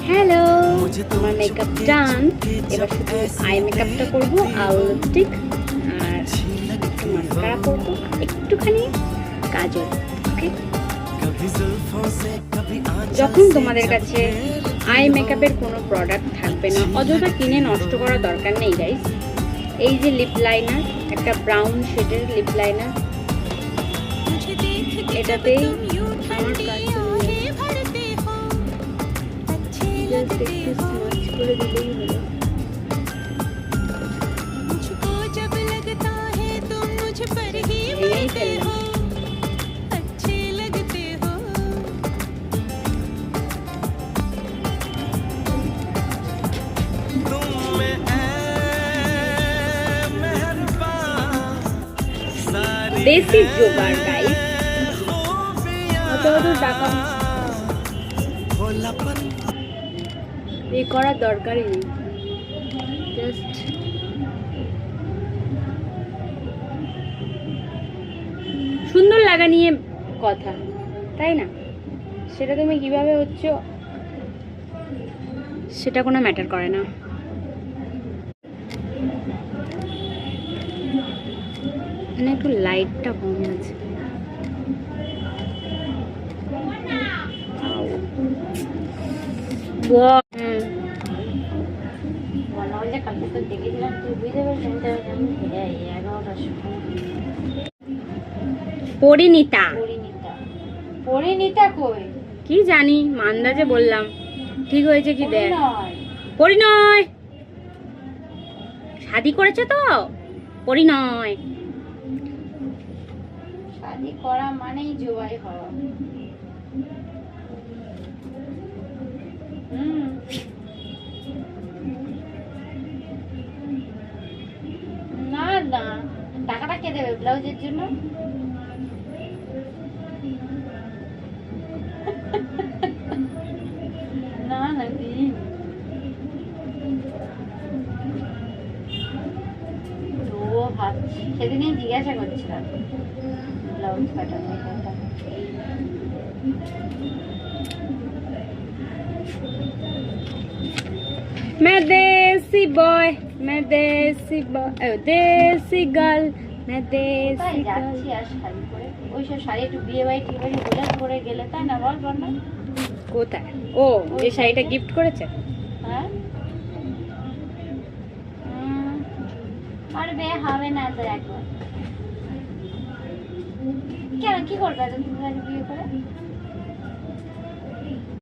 Hello, আমার makeup ডান। এবার শুধু আই মেকআপটা করবো আর লিপস্টিক আর একটু মাস্কারা করবো, একটুখানি কাজল। ওকে, যখন তোমাদের কাছে আই মেকআপের কোনো প্রোডাক্ট থাকবে না, অযথা কিনে নষ্ট করার দরকার নেই গাইস। এই যে লিপ লাইনার, একটা ব্রাউন শেডের লিপ লাইনার, এটাতেই আমার কাজ জাস্ট একটু স্মাচ করে দিলেই হলো। ভেঙেই ফেললাম। দেশি জোগাড় গাইস, অত টাকা পে করার দরকারই নেই, জাস্ট সুন্দর লাগা নিয়ে কথা, তাই না? সেটা তুমি কিভাবে হচ্ছ সেটা কোনো ম্যাটার করে না। এখানে একটু লাইটটা কম আছে। পরিণীতা কই কি জানি, মান্দাজে বললাম, ঠিক হয়েছে কি দেখ। পরিণয় শাদি করেছে তো, পরিণয় শাদি করা মানেই জবাই হওয়া। না না, টাকাটা কে দেবে ব্লাউজের জন্য? না না দিন, তো ভাবছি সেদিনই জিজ্ঞাসা করছিলাম ব্লাউজ কাটানোর কথা। मैं देसी बॉय, मैं देसी गर्ल, मैं देसी যাচ্ছি আর শাড়ি পরে, ওই সব শাড়ি একটু বিয়ে বাড়ি টিয়ে বাড়ি বলে পরে গেলে, তাই না বল বল না? কোথায়? ও যে শাড়িটা গিফট করেছে। হ্যাঁ, আর বিয়ে হবে না তো একবার। কেন কি করবে তুমি বিয়ে করে?